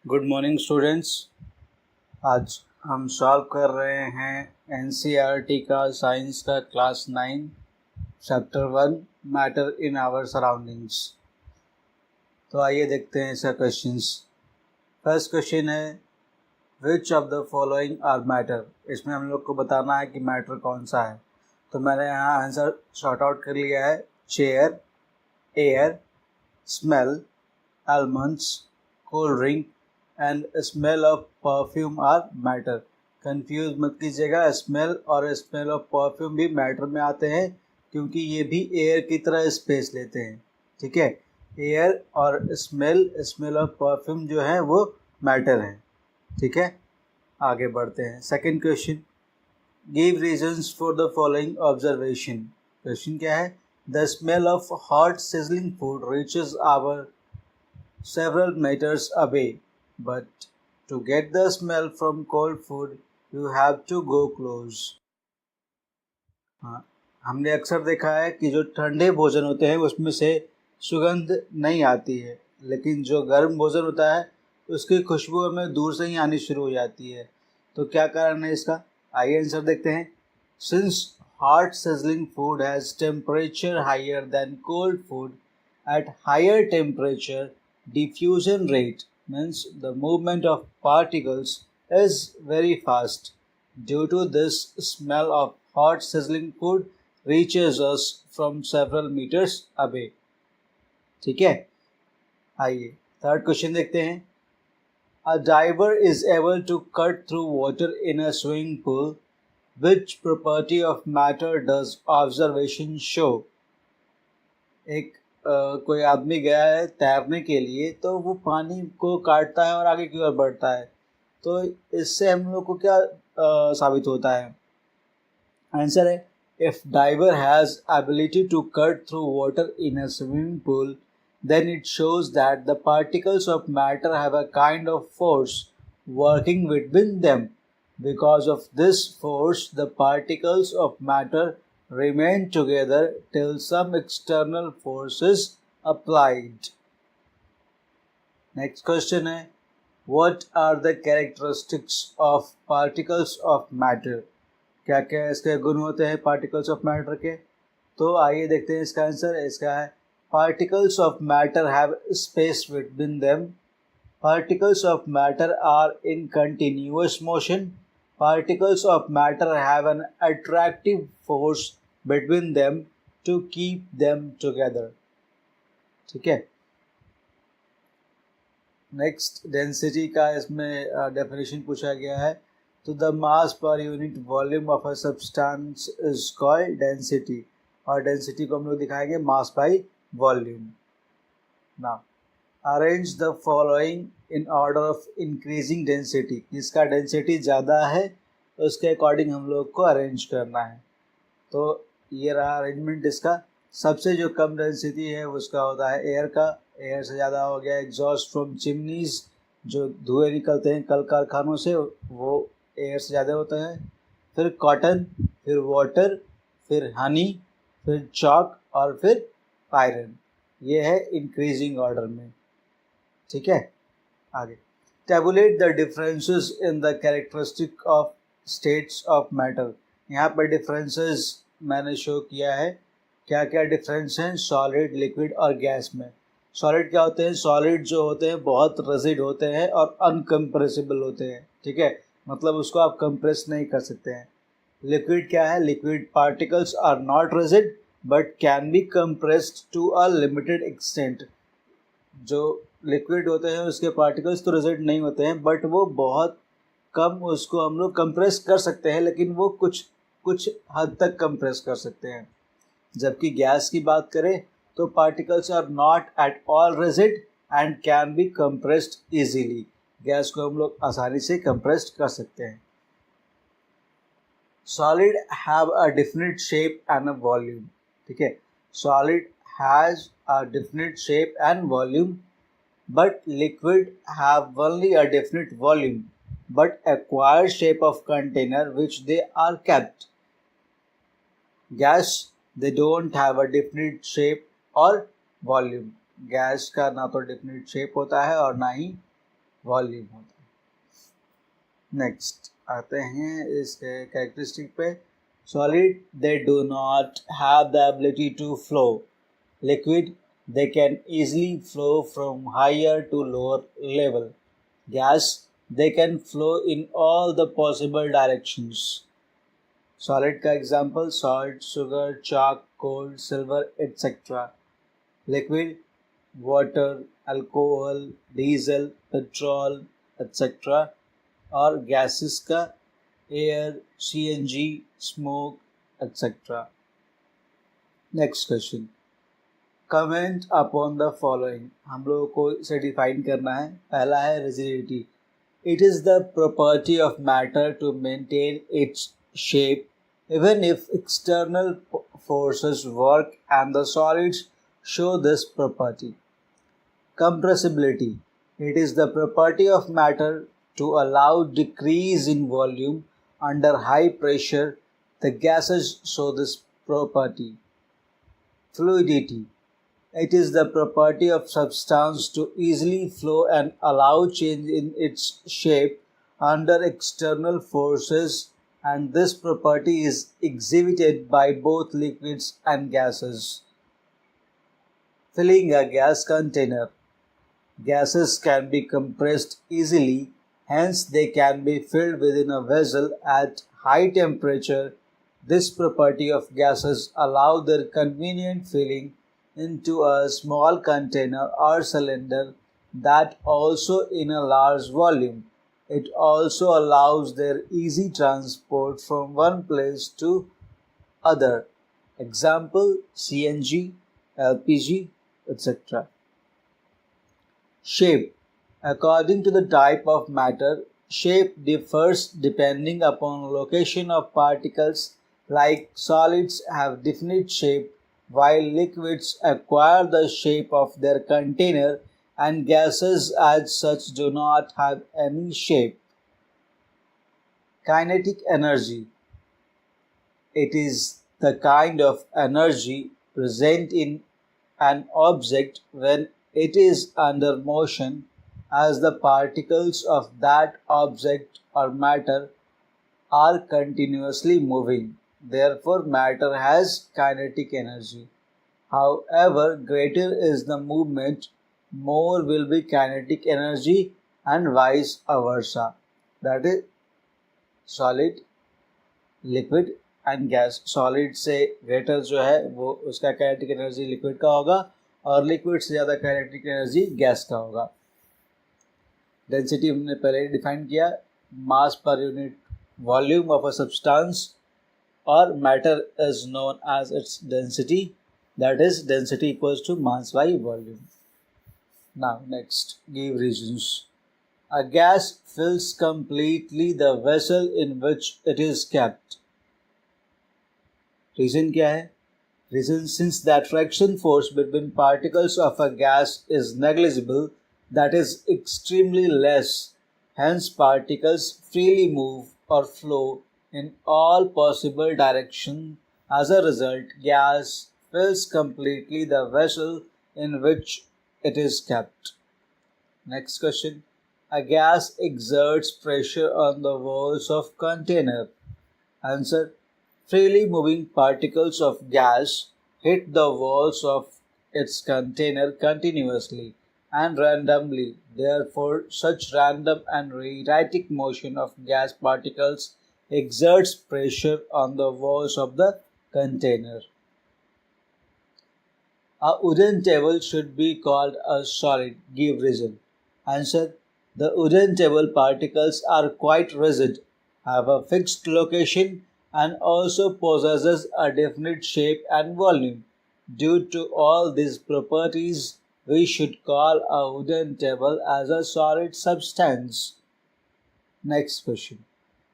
Good morning students. आज हम solve कर रहे हैं एनसीईआरटी का साइंस का class 9 chapter 1 matter in our surroundings. तो आइए देखते हैं इसका क्वेश्चंस। फर्स्ट क्वेश्चन है which of the following are matter. इसमें हम लोग को बताना है कि मैटर कौन सा है। तो मैंने यहाँ आंसर शॉर्ट आउट कर लिया है। Chair, air, smell, almonds, cold drink and smell of perfume are matter. Confuse मत कीजिएगा, स्मेल और स्मेल ऑफ परफ्यूम भी मैटर में आते हैं क्योंकि ये भी एयर की तरह स्पेस लेते हैं। ठीक है, एयर और स्मेल ऑफ परफ्यूम जो है वो मैटर हैं। ठीक है, आगे बढ़ते हैं। Second question, give reasons for the following observation. Question क्या है? The smell of hot sizzling food reaches our several meters away, but to get the smell from cold food, you have to go close. हाँ, हमने अक्सर देखा है कि जो ठंडे भोजन होते हैं उसमें से सुगंध नहीं आती है, लेकिन जो गर्म भोजन होता है उसकी खुशबू हमें दूर से ही आनी शुरू हो जाती है। तो क्या कारण है इसका? आइए आंसर देखते हैं। Since hot sizzling food has temperature higher than cold food, at higher temperature diffusion rate means the movement of particles is very fast. Due to this, smell of hot sizzling food reaches us from several meters away. ठीक है, आइए third question देखते हैं। A diver is able to cut through water in a swimming pool. Which property of matter does observation show? एक कोई आदमी गया है तैरने के लिए, तो वो पानी को काटता है और आगे की ओर बढ़ता है। तो इससे हम लोग को क्या साबित होता है? आंसर है, if diver has ability to cut through water in a swimming pool, then it shows that the particles of matter have a kind of force working between them. Because of this force, the particles of matter remain together till some external force is applied. Next question है, what are the characteristics of particles of matter? क्या क्या इसके गुण होते हैं particles of matter के? तो आइए देखते हैं इसका आंसर। इसका है, particles of matter have space between them. Particles of matter are in continuous motion. Particles of matter have an attractive force between them to keep them together. ठीक है, नेक्स्ट डेंसिटी का इसमें डेफिनेशन पूछा गया है। तो the mass per unit volume of a substance is called density, और density को हम लोग दिखाएंगे mass by volume. Now arrange the following in order of increasing density. इसका डेंसिटी ज़्यादा है तो उसके अकॉर्डिंग हम लोग को अरेंज करना है। तो ये रहा अरेंजमेंट इसका। सबसे जो कम डेंसिटी है उसका होता है एयर का, एयर से ज़्यादा हो गया एग्जॉस्ट फ्रॉम चिमनीज, जो धुएँ निकलते हैं कल कारखानों से, वो एयर से ज़्यादा होता है। फिर कॉटन, फिर वाटर, फिर हनी, फिर चॉक और फिर आयरन। ये है इंक्रीजिंग ऑर्डर में। ठीक है, आगे tablet the differences in the characteristic of states of matter. यहाँ पर डिफरेंसेस मैंने शो किया है। क्या क्या डिफरेंस हैं सॉलिड, लिक्विड और गैस में? सॉलिड क्या होते हैं? सॉलिड जो होते हैं बहुत रिजिड होते हैं और अनकम्प्रेसिबल होते हैं। ठीक है, मतलब उसको आप कंप्रेस नहीं कर सकते हैं। लिक्विड क्या है? Liquid particles are not rigid but can be compressed to a limited extent. जो लिक्विड होते हैं उसके पार्टिकल्स तो रिजिड नहीं होते हैं, बट वो बहुत कम, उसको हम लोग कंप्रेस कर सकते हैं, लेकिन वो कुछ कुछ हद तक कंप्रेस कर सकते हैं। जबकि गैस की बात करें तो particles are not at all rigid and can be compressed easily. Gas को हम लोग आसानी से कंप्रेस्ड कर सकते हैं। Solid have a definite shape and a volume. ठीक है, solid has a definite shape and volume, but liquid have only a definite volume but acquire shape of container which they are kept. Gas, they don't have a definite shape or volume. Gas का ना तो definite shape होता है और ना ही volume होता है। Next आते हैं इस कैरेक्टरिस्टिक पे। Solid they do not have the ability to flow. Liquid they can easily flow from higher to lower level. Gas, they can flow in all the possible directions. Solid का example salt, sugar, chalk, coal, silver, etc. Liquid, water, alcohol, diesel, petrol, etc. और gases का air, CNG, smoke, etc. Next question. Comment upon the following. हम लोगों को इसे define करना है। पहला है rigidity. It is the property of matter to maintain its shape even if external forces work and the solids show this property. Compressibility. It is the property of matter to allow decrease in volume under high pressure. The gases show this property. Fluidity. It is the property of substance to easily flow and allow change in its shape under external forces, and this property is exhibited by both liquids and gases. Filling a gas container. Gases can be compressed easily, hence they can be filled within a vessel at high temperature. This property of gases allows their convenient filling into a small container or cylinder, that also in a large volume. It also allows their easy transport from one place to other. Example CNG, LPG, etc. Shape. According to the type of matter, shape differs depending upon location of particles. Like solids have definite shape, while liquids acquire the shape of their container, and gases as such do not have any shape. Kinetic energy. It is the kind of energy present in an object when it is under motion, as the particles of that object or matter are continuously moving. Therefore, matter has kinetic energy. However, greater is the movement, more will be kinetic energy, and vice versa. That is solid, liquid and gas. Solid से greater जो है वो उसका kinetic energy liquid का होगा, और liquid से ज़्यादा kinetic energy gas का होगा. Density हमने पहले डिफाइन किया, mass per unit volume of a substance or matter is known as its density, that is density equals to mass by volume. Now next, give reasons. A gas fills completely the vessel in which it is kept. Reason क्या है? Reason, since the attraction force between particles of a gas is negligible, that is extremely less, hence particles freely move or flow in all possible directions. As a result, gas fills completely the vessel in which it is kept. Next question. A gas exerts pressure on the walls of container. Answer. Freely moving particles of gas hit the walls of its container continuously and randomly. Therefore, such random and erratic motion of gas particles exerts pressure on the walls of the container. A wooden table should be called a solid. Give reason. Answer. The wooden table particles are quite rigid, have a fixed location, and also possesses a definite shape and volume. Due to all these properties, we should call a wooden table as a solid substance. Next question.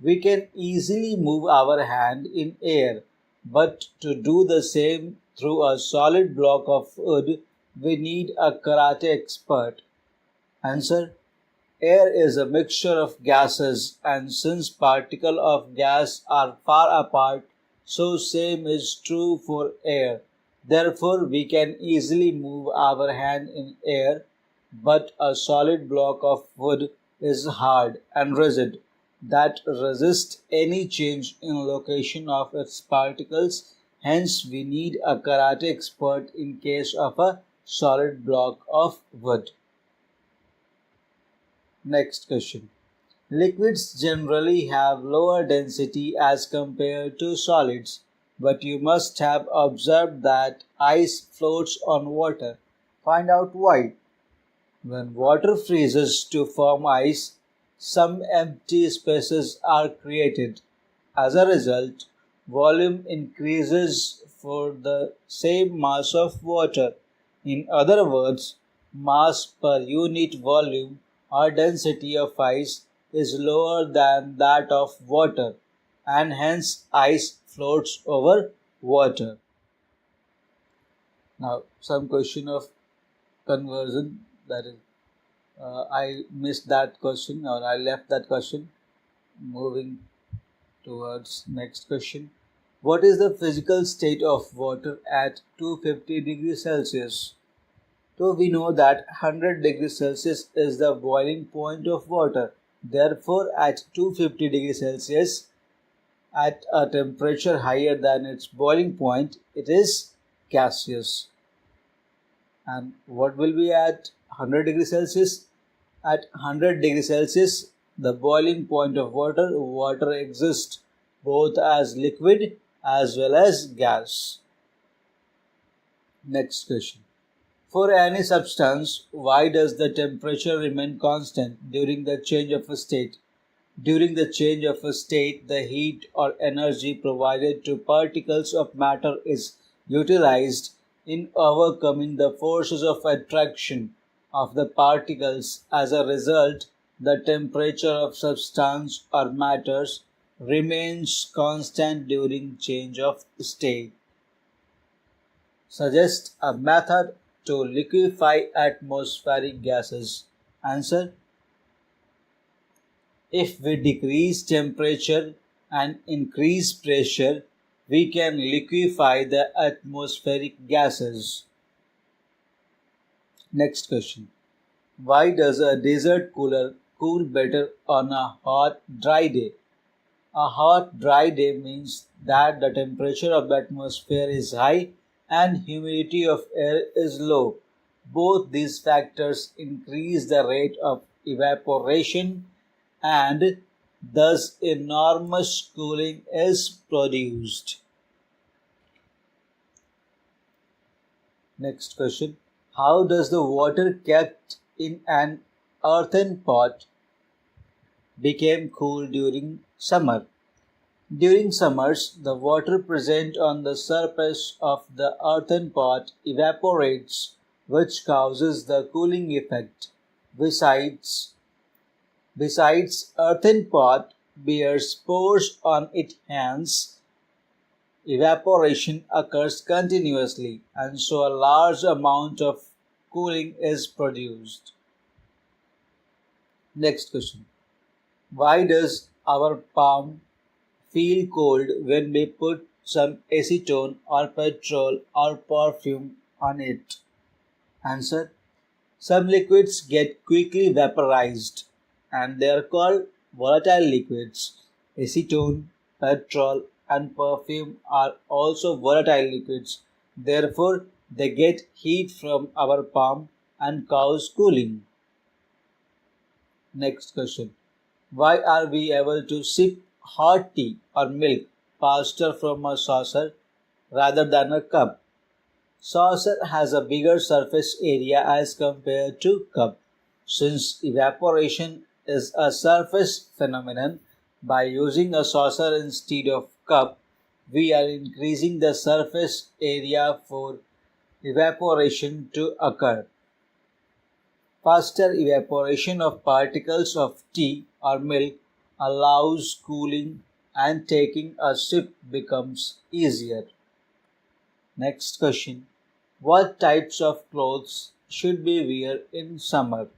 We can easily move our hand in air, but to do the same through a solid block of wood, we need a karate expert. Answer. Air is a mixture of gases, and since particles of gas are far apart, so same is true for air. Therefore, we can easily move our hand in air, but a solid block of wood is hard and rigid that resists any change in location of its particles. Hence, we need a karate expert in case of a solid block of wood. Next question. Liquids generally have lower density as compared to solids, but you must have observed that ice floats on water. Find out why. When water freezes to form ice, some empty spaces are created. As a result, volume increases for the same mass of water. In other words, mass per unit volume or density of ice is lower than that of water, and hence ice floats over water. Now, some question of conversion, that is, I missed that question or I left that question. Moving towards next question. What is the physical state of water at 250 degrees Celsius? So we know that 100 degrees Celsius is the boiling point of water. Therefore, at 250 degrees Celsius, at a temperature higher than its boiling point, it is gaseous. And what will be at 100 degrees Celsius? At 100 degrees Celsius, the boiling point of water exists both as liquid as well as gas. Next question. For any substance, why does the temperature remain constant during the change of a state? During the change of a state, the heat or energy provided to particles of matter is utilized in overcoming the forces of attraction of the particles. As a result, the temperature of substance or matters remains constant during change of state. Suggest a method to liquefy atmospheric gases. Answer: if we decrease temperature and increase pressure, we can liquefy the atmospheric gases. Next question. Why does a desert cooler cool better on a hot, dry day? A hot, dry day means that the temperature of the atmosphere is high and humidity of air is low. Both these factors increase the rate of evaporation and thus enormous cooling is produced. Next question. How does the water kept in an earthen pot become cool during summer? During summers, the water present on the surface of the earthen pot evaporates, which causes the cooling effect. Besides, earthen pot bears pores on it, hence evaporation occurs continuously, and so a large amount of cooling is produced. Next question. Why does our palm feel cold when we put some acetone or petrol or perfume on it? Answer: some liquids get quickly vaporized and they are called volatile liquids. Acetone, petrol, and perfume are also volatile liquids. Therefore, they get heat from our palm and cause cooling. Next question. Why are we able to sip hot tea or milk faster from a saucer rather than a cup? Saucer has a bigger surface area as compared to cup. Since evaporation is a surface phenomenon, by using a saucer instead of cup, we are increasing the surface area for evaporation to occur. Faster evaporation of particles of tea or milk allows cooling and taking a sip becomes easier. Next question. What types of clothes should we wear in summer?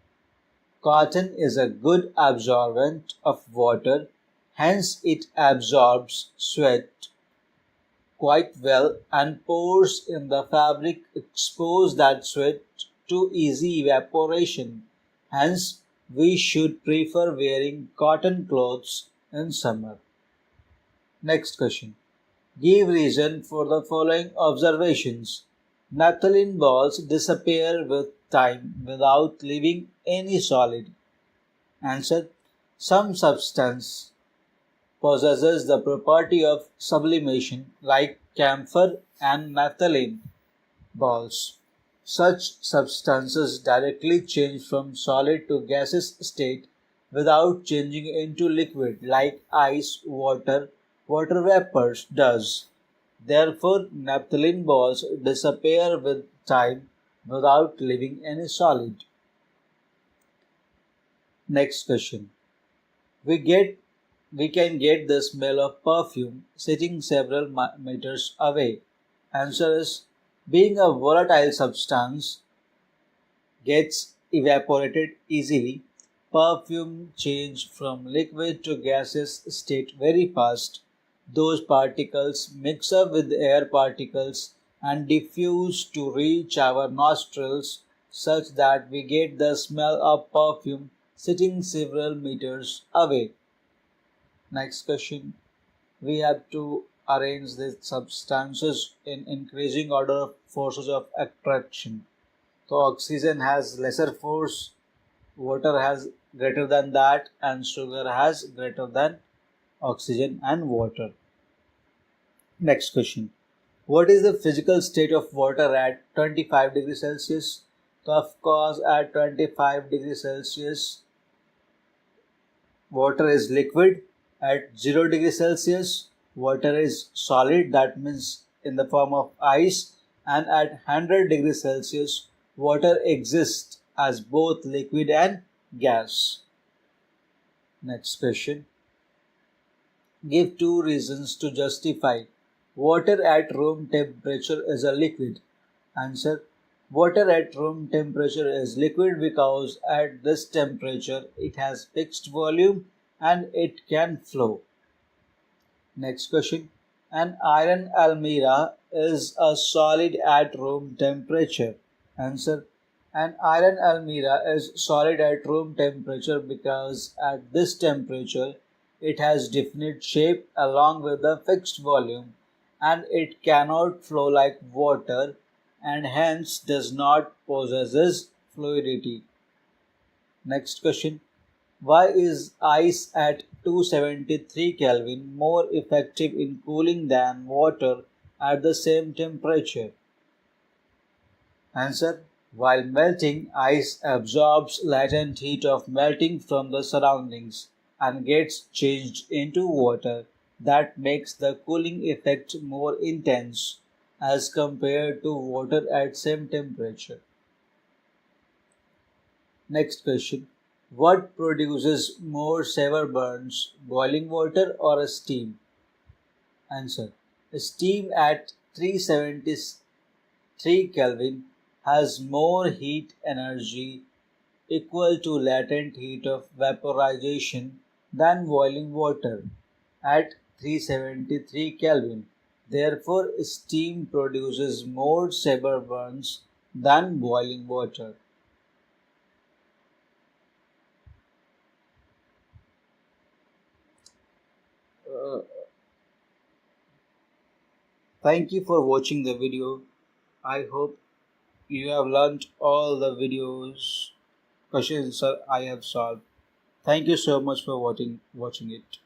Cotton is a good absorbent of water, hence it absorbs sweat quite well and pores in the fabric expose that sweat to easy evaporation. Hence, we should prefer wearing cotton clothes in summer. Next question. Give reason for the following observations. Naphthalene balls disappear with time without leaving any solid. Answer. Some substance possesses the property of sublimation like camphor and naphthalene balls. Such substances directly change from solid to gaseous state without changing into liquid like ice, water vapors does. Therefore, naphthalene balls disappear with time without leaving any solid. Next question. We get we can get the smell of perfume sitting several meters away. Answer is being a volatile substance gets evaporated easily. Perfume change from liquid to gaseous state very fast. Those particles mix up with air particles and diffuse to reach our nostrils such that we get the smell of perfume sitting several meters away. Next question. We have to arrange the substances in increasing order of forces of attraction. So oxygen has lesser force, water has greater than that, and sugar has greater than oxygen and water. Next question. What is the physical state of water at 25 degrees Celsius? So of course at 25 degrees Celsius water is liquid. At 0 degrees Celsius water is solid, that means in the form of ice, and at 100 degrees Celsius water exists as both liquid and gas. Next question. Give two reasons to justify water at room temperature is a liquid. Answer. Water at room temperature is liquid because at this temperature it has fixed volume and it can flow. Next question. An iron almirah is a solid at room temperature. Answer. An iron almirah is solid at room temperature because at this temperature it has definite shape along with a fixed volume and it cannot flow like water and hence does not possess fluidity. Next question. Why is ice at 273 Kelvin more effective in cooling than water at the same temperature? Answer. While melting, ice absorbs latent heat of melting from the surroundings and gets changed into water. That makes the cooling effect more intense as compared to water at same temperature. Next question. What produces more severe burns, boiling water or steam? Answer. Steam at 373 Kelvin has more heat energy equal to latent heat of vaporization than boiling water at 373 Kelvin. Therefore, steam produces more severe burns than boiling water. Uh, Thank you for watching the video. I hope you have learnt all the videos questions I have solved. Thank you so much for watching it.